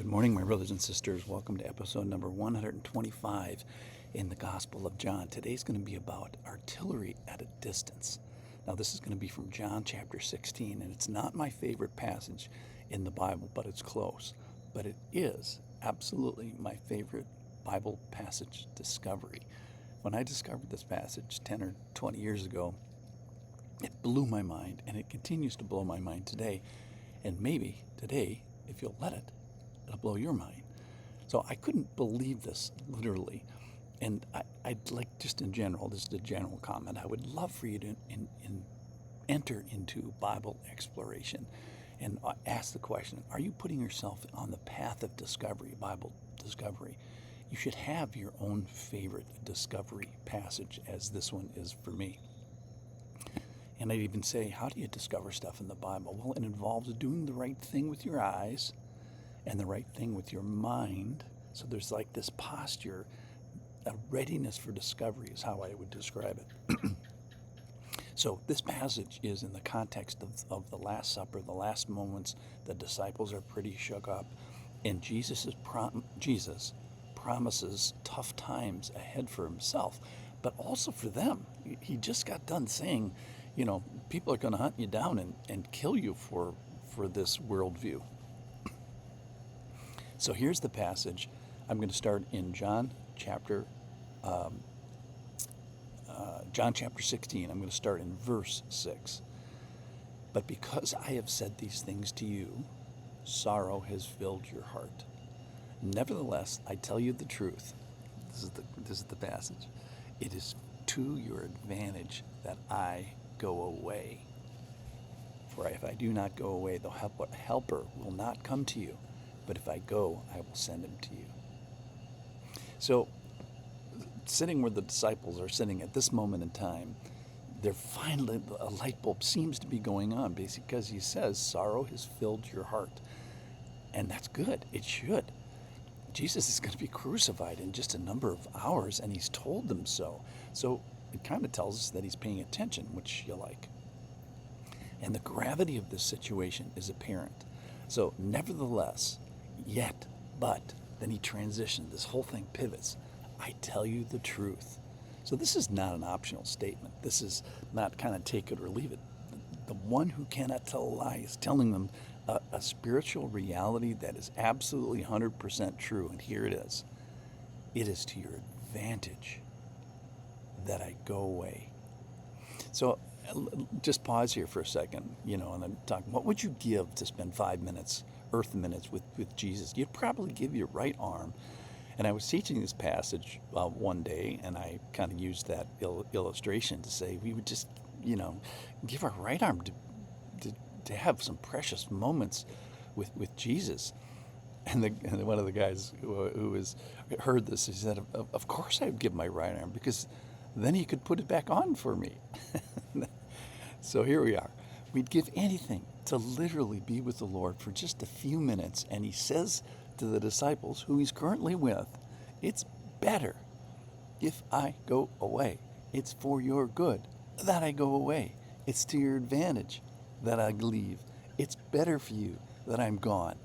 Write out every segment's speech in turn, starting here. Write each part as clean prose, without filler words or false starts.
Good morning, my brothers and sisters. Welcome to episode number 125 in the Gospel of John. Today's going to be about artillery at a distance. Now, this is going to be from John chapter 16, and it's not my favorite passage in the Bible, but it's close. But it is absolutely my favorite Bible passage discovery. When I discovered this passage 10 or 20 years ago, it blew my mind, and it continues to blow my mind today. And maybe today, if you'll let it, it'll blow your mind. So I couldn't believe this, literally. And I'd like, just in general, this is a general comment, I would love for you to enter into Bible exploration and ask the question, are you putting yourself on the path of discovery, Bible discovery? You should have your own favorite discovery passage, as this one is for me. And I'd even say, how do you discover stuff in the Bible? Well, it involves doing the right thing with your eyes and the right thing with your mind. So there's like this posture, a readiness for discovery is how I would describe it. So this passage is in the context of the Last Supper, the last moments. The disciples are pretty shook up, and Jesus promises tough times ahead for himself, but also for them. He just got done saying, you know, people are going to hunt you down and kill you for this worldview. So here's the passage. I'm going to start in John chapter 16. I'm going to start in verse 6. But because I have said these things to you, sorrow has filled your heart. Nevertheless, I tell you the truth. This is the passage. It is to your advantage that I go away. For if I do not go away, the helper will not come to you. But if I go, I will send him to you. So, sitting where the disciples are sitting at this moment in time, they're finally, a light bulb seems to be going on, basically because he says, sorrow has filled your heart. And that's good. It should. Jesus is going to be crucified in just a number of hours, and he's told them so. So it kind of tells us that he's paying attention, which you like. And the gravity of this situation is apparent. So nevertheless, yet, but, then he transitioned. This whole thing pivots. I tell you the truth. So this is not an optional statement. This is not kind of take it or leave it. The one who cannot tell a lie is telling them a spiritual reality that is absolutely 100% true. And here it is. It is to your advantage that I go away. So just pause here for a second, and then talk. What would you give to spend 5 minutes, earth minutes, with Jesus? You'd probably give your right arm. And I was teaching this passage one day, and I kind of used that illustration to say we would just, give our right arm to have some precious moments with Jesus. And one of the guys who heard this, he said, "Of course I would give my right arm, because then he could put it back on for me." So here we are. We'd give anything to literally be with the Lord for just a few minutes. And he says to the disciples, who he's currently with, it's better if I go away. It's for your good that I go away. It's to your advantage that I leave. It's better for you that I'm gone.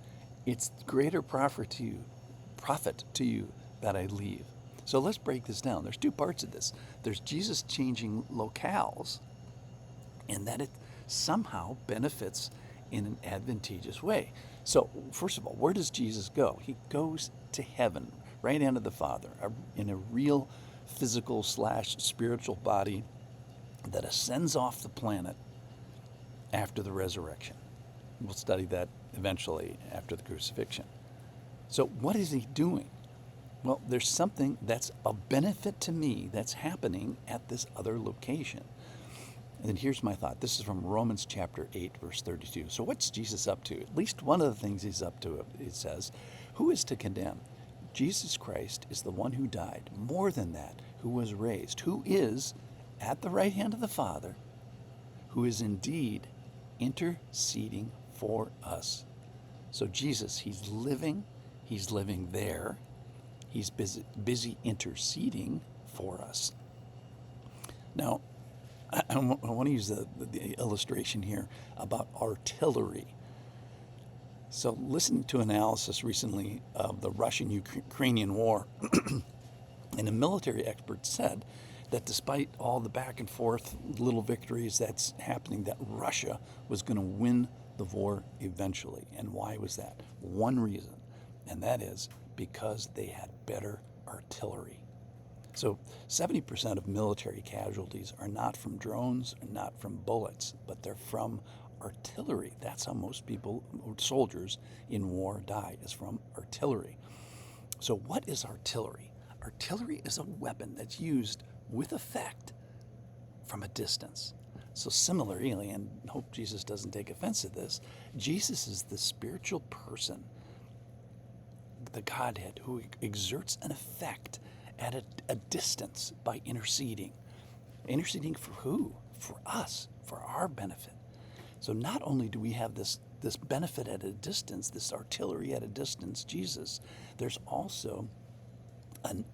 It's greater profit to you that I leave. So let's break this down. There's two parts of this. There's Jesus changing locales, and that it somehow benefits in an advantageous way. So, first of all, where does Jesus go? He goes to heaven, right hand of the Father, in a real physical / spiritual body that ascends off the planet after the resurrection. We'll study that eventually after the crucifixion. So what is he doing? Well, there's something that's a benefit to me that's happening at this other location. And then here's my thought. This is from Romans chapter 8, verse 32. So what's Jesus up to? At least one of the things he's up to, it says, who is to condemn? Jesus Christ is the one who died. More than that, who was raised, who is at the right hand of the Father, who is indeed interceding for us. So Jesus, he's living there. He's busy interceding for us. Now, I want to use the illustration here about artillery. So, listening to analysis recently of the Russian-Ukrainian war, and a military expert said that despite all the back and forth little victories that's happening, that Russia was going to win the war eventually. And why was that? One reason, and that is because they had better artillery. So 70% of military casualties are not from drones, or not from bullets, but they're from artillery. That's how most people, soldiers in war, die, is from artillery. So what is artillery? Artillery is a weapon that's used with effect from a distance. So similarly, and I hope Jesus doesn't take offense to this, Jesus is the spiritual person, the Godhead, who exerts an effect at a distance by interceding. Interceding for who? For us, for our benefit. So not only do we have this benefit at a distance, this artillery at a distance, Jesus, there's also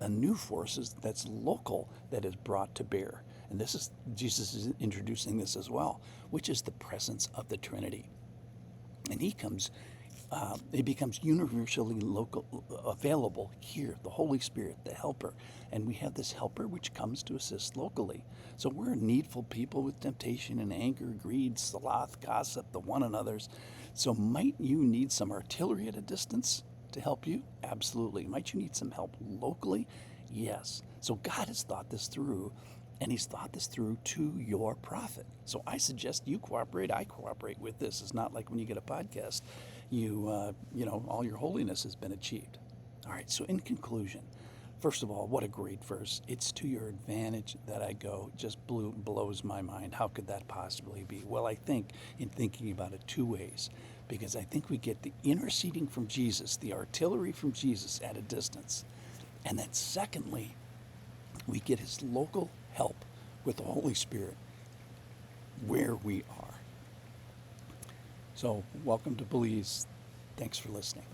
a new force that's local that is brought to bear. And this is, Jesus is introducing this as well, which is the presence of the Trinity. And it becomes universally available here, the Holy Spirit, the helper. And we have this helper which comes to assist locally. So we're needful people with temptation and anger, greed, sloth, gossip, the one another's. So might you need some artillery at a distance to help you? Absolutely. Might you need some help locally? Yes. So God has thought this through, and he's thought this through to your profit. So I suggest you cooperate. I cooperate with this. It's not like when you get a podcast, all your holiness has been achieved. All right, so in conclusion, first of all, what a great verse. It's to your advantage that I go. It just blows my mind. How could that possibly be? Well, I think in thinking about it two ways, because I think we get the interceding from Jesus, the artillery from Jesus at a distance. And then secondly, we get his local help with the Holy Spirit where we are. So welcome to Belize. Thanks for listening.